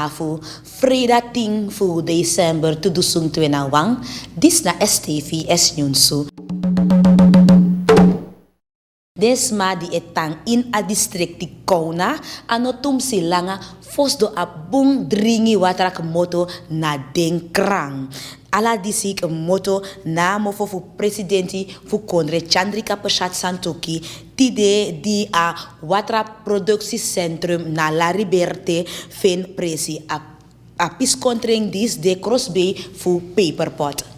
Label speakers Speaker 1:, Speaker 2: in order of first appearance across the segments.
Speaker 1: nafu Frida ting fu December 2021 dis na STVS Nyunsu. Desma di etang in a district di Kauna anotum silanga fosdo a bung dringi watrak moto na den krang. Ala disik moto na mofo fu presidenti fu kondre Chandrika Persat Santokhi tide di a watra productiecentrum na La Liberte fen presi a piscontreng dis de crossbay fu paperpot.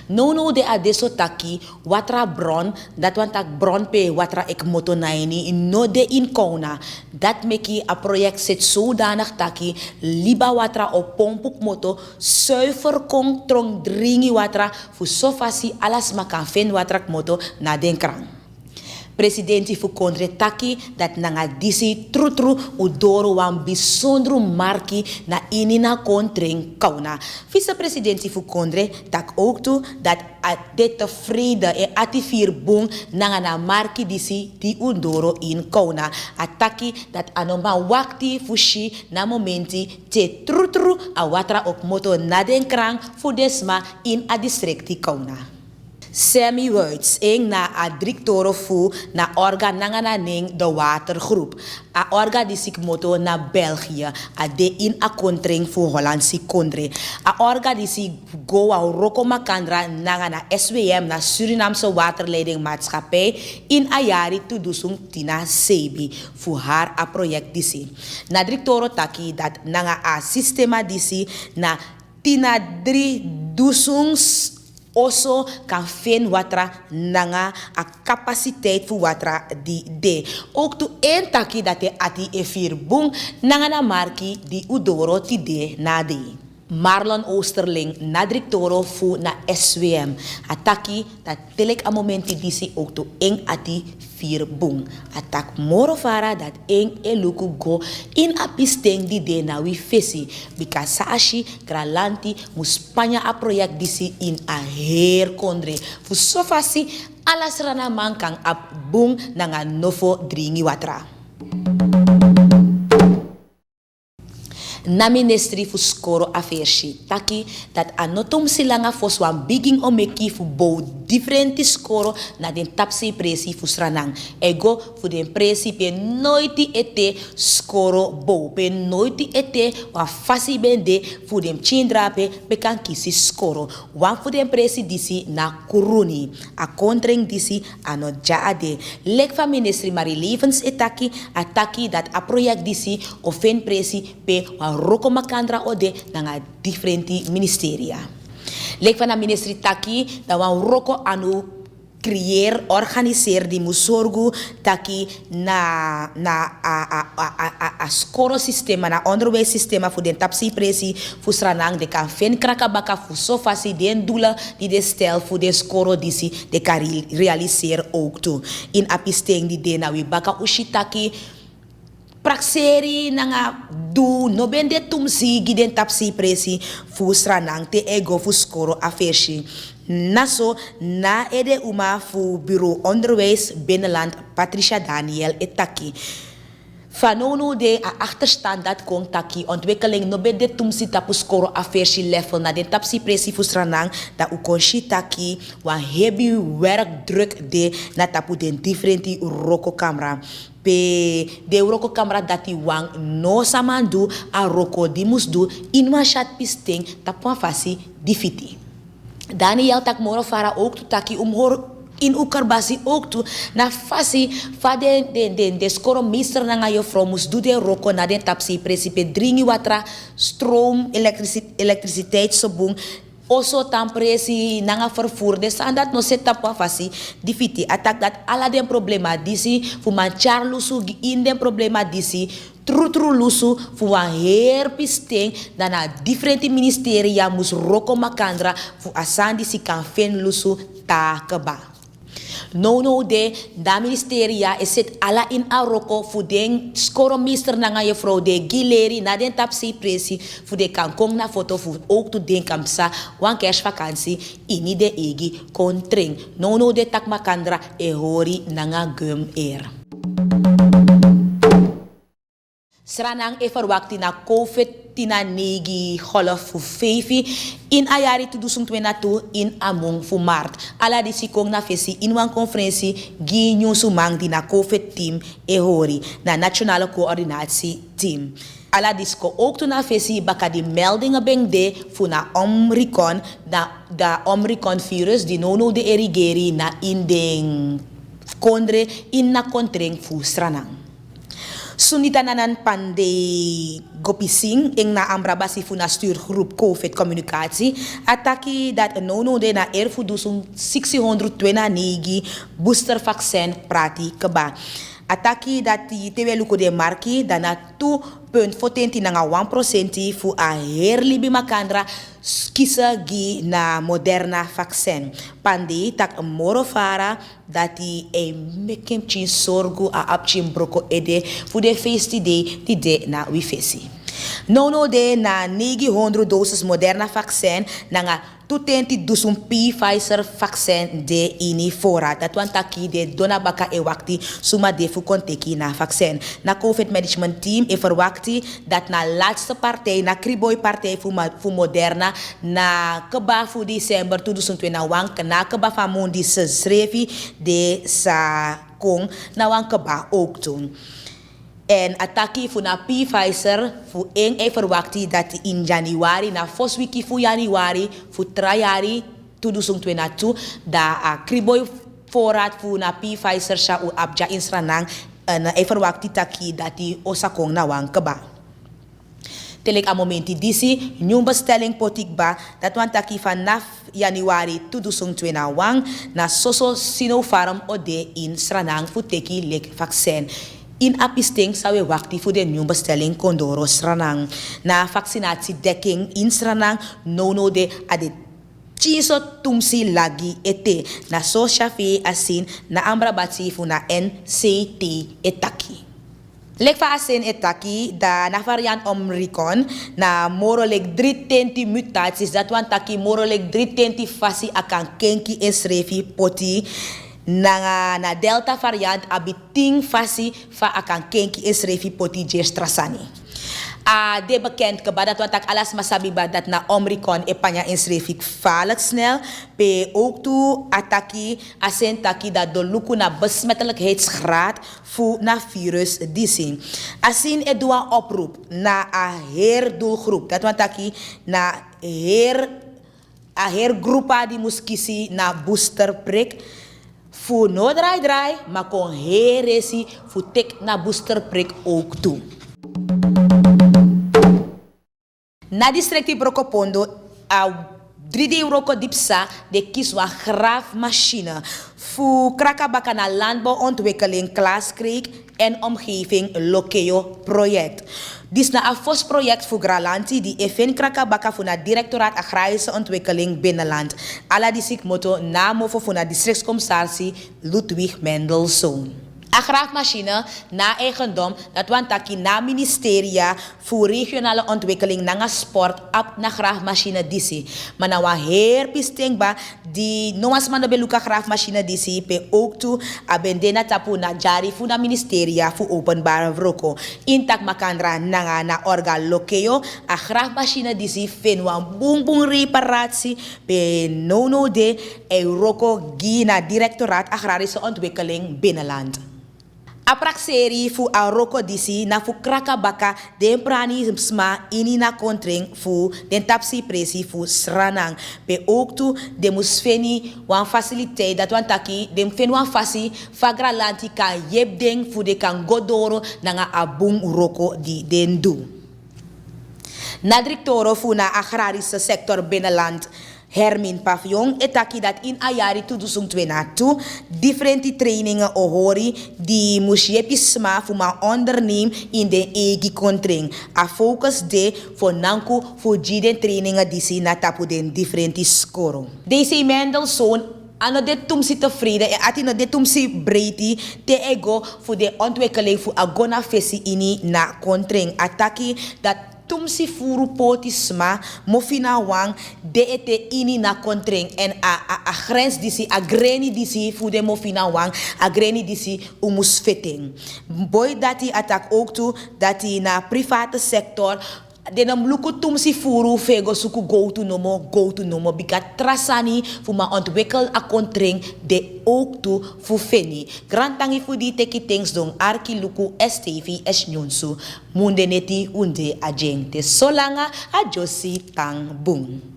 Speaker 1: No de adesso taki watra bron dat want tak bron pe watra ek moto naini no de in Kauna dat meki a project set zodanig taki liba watra op pompuk moto zuiver kong trong dringi watra fu sofasi alas makan fen watrak moto na den krang. Presidenti fu kondre taki dat nanga disi trutru udoro wan bisondru marki na inina kontreng Kauna. Vice-presidenti fu kondre tak ook toe dat dit tevreden e ati bung nanga na marki disi di udoro in Kauna. Ataki dat anoma wakti fushi na momenti te trutru a watra op moto na den krang fu desma in a districti Kauna. Sammy Wuits, na a directeur fu na orga nangana ning de watergroep. A orga di moto na België, a de in a kontring fu Hollandse kondre. A orga di go a roko makandra nangana SWM na Surinamse waterleidingmaatschappij in a jari tudusung tina sebi fu haar a project disi. Na directeur taki dat nanga a sistema disi na tina 3 dusungs also kan fen watra nanga a capaciteit fu watra di de. Ook tu en taki dat ati e bung nanga na marki di udoro ti de na de. Marlon Oosterling na directoro fu na SWM. Ataki dat telek a momenti disi ook tu en ati bung. Atak moro fara dat en eluku go in a pisteng di de na wi fesi. Bika saashi kralanti muspanya a project disi in a heer kondre. Fu sofasi alas rana man kang ap bung nanga nofo dringi watra. Na ministry fu skoro afershi taki dat anotum silanga fos wan biging omeki fu bo differenti skoro na den tapsi presi fu sranang ego fu den presi pe noiti ete skoro bo pe noiti ete wa fasi bende fu den chindra pe kan kisi skoro wan fu den presi disi na kuruni a kontreng disi ano jaade lek van ministry mari levens etaki ataki dat a project disi ofen presi pe wa roko makandra ode nanga differenti ministeria. Lek van a ministry taki da wan roko anu creëer, organiseer die musorgu taki na a skoro sistema na onderwijssistema voor den tapsi presi fu sranang de kan fen krakabaka fu sofasi den doelen die de stel voor de skoro disi de kan realiseer ook toe. In apisteng die de na wi baka ushitaki prakseri nanga du no bende tumsi giden tapsi presi fu sranang te ego fu skoro afershi. Naso na ede uma fu bureau onderwijs binnenland Patricia Daniel etaki. Fanono de a achterstand dat kon taki ontwikkeling no bende tumsi tapu skoro afershi level na den tapsi presi fu sranang da u konshi taki wan heavy werkdruk de na tapu den differenti roko camera. De roko camera dati wang no samandu a roko di musdu in wan chat pisting tapwa fasi difiti. Daniel tak moro fara ook tu taki in ukarbasi ook tu na fasi fa de skoro meester na nga jofro mus do de roko na den tapsi presipe dringi watra stroom elektriciteit sobung also tampresi nanga vervoer de sandat no set tapwa fasi difiti atak dat ala den problema disi fu man charlusu in den problema disi trutru lusu fu wan heer pisteng dan a differenti ministeria mus roko makandra fu asandi si kan fen lusu takeba. No de da ministeria is het ala in a roko fu den skoro mister na nga jefro de gileri na den tapsi presi fu de kan kong na foto fu ook tu den kamsa wan kerstvakantie ini de egi kontring. No de tak makandra e hori na nga gum er. Sranang e verwakti na COVID-19 golf fu fevi in ayari 2022 in among fu maart. Ala di sikong na fesi in wan konferensi ginyu sumang di na COVID team e hori na nationale coördinatie team. Ala disko ook toen na fesi baka die meldingen bengde fu na Omicron da Omicron virus di nono de erigeri na in den kondre in na kontreng fu Sranang. Sunita nanan pande gopising ing na ambrabasi fu na stuurgroep COVID communicatie ataki dat nono de na erfu dusung 629 booster vaccin prati keba. Ataki dat teweluko de marki dana 2.14 nga 1% fu a herlibi makandra kisa gi na Moderna vaccin. Pandi tak moro fara dati e mekem chin sorgu a apchin broko ede fu de festi de de na wifesi. Nono de na 900 dosis Moderna vaccin nga 220 dusum Pfizer vaccin de ini fora. Dat want taki de dona baka e wakti suma de fu konteki na vaccin. Na COVID management team e verwakti dat na laatste partij, na kriboy partij fu Moderna na keba fu December 2021 kana keba fa mundi se srevi de sa kong na wan keba ook toen. En ataki fu na Pfizer fu eng e verwakti dat in Januari na fos wiki fu Januari fu trajari 2022 da a kriboy voorraad fu na Pfizer sha u abja in Sranang en e verwakti taki dati osakong na wang keba. Telek a momenti disi nyung bestelling potik ba dat wan taki vanaf Januari 2021 na soso Sinopharm ode in Sranang fu teki lek vaccin. In apisting sa we wakti fu de nieuwe bestelling kondoro Sranang. Na vaccinatiedekking in Sranang nono de ade chiso tumsi lagi ete na so shafi asin na ambrabati fu na NCT etaki. Lekfa asin etaki da na variant Omicron na moroleg 320 mutaties dat wan taki moroleg 320 fasi akan kenki esrefi poti na Delta variant abiting fasi fa akan kenki esrefi poti gestrasani. De bekend ke dat want alas masabi ba dat na Omicron e panya esrefi falet snel pe ook toe ataki asen taki dat do luku na besmettelijkheidsgraad fu na virus disi. Asin e dua oproep na a doelgroep dat want taki na a groepa di muskisi na booster prik. Fu no draai, maar kon heresi fu tek na booster prik ook toe. Na districti Brokopondo, a 3D Roko Dipsa, de kiswa graafmachine. Fu krakabaka na landbouwontwikkeling Klaaskreek en omgeving Lokeo project. Dis na afos project fu Gralanti die even krakabaka fu na Directoraat Agrarische Ontwikkeling Binnenland. Ala disik moto namo fu na districtscommissaris Ludwig Mendelssohn. A graafmachine na eigendom dat want taki na ministeria fu regionale ontwikkeling na sport ap na graafmachine disi. Maar na wa heer pisting ba di noas man beluka graafmachine disi pe ook toe abendena tapu na jari fu na ministeria fu openbare vroko. Intak makandra na orga lokeo a graafmachine disi fen wan bung reparatie pe nono de Euroko gi na Directoraat Agrarische Ontwikkeling Binnenland. Aprakseri fu a roko disi na fu krakabaka den prani sma ini na kontring fu den tapsi presi fu Sranang. Pe ook toe de musfeni wan faciliteit dat wan taki den fen wan fasi fagralanti kan yep ding fu de kan godoro nanga abung roko di den du. Na directoro fu na agrarische sector binnenland Hermin Pavillon etaki dat in ayari 2022 differenti trainingen ohori di musiepisma fuma onderneem in de egi kontring. A focus de voor nanku voor jiden trainingen disi na tapu den differenti skoro. Deze Mendelssohn ano de tumsi tevreden en atino de tumsi breiti te ego voor de ontwikkeling voor agona fesi ini na kontring. Ataki dat tumsi furu potisma mofina wang de ete ini na kontreng en a grens disi a greni disi fu de mofina wang a greni disi umus fetting. Boy dati attack ook toe dati na private sector de nam luku tumsi furu fego suku go to nomo bika trasani fu ma ontwikkel a kontreng de ook toe fu feni. Grantangi fu di teki things dong arki luku STV esnyonsu munde neti unde agente solanga a josi tang bung.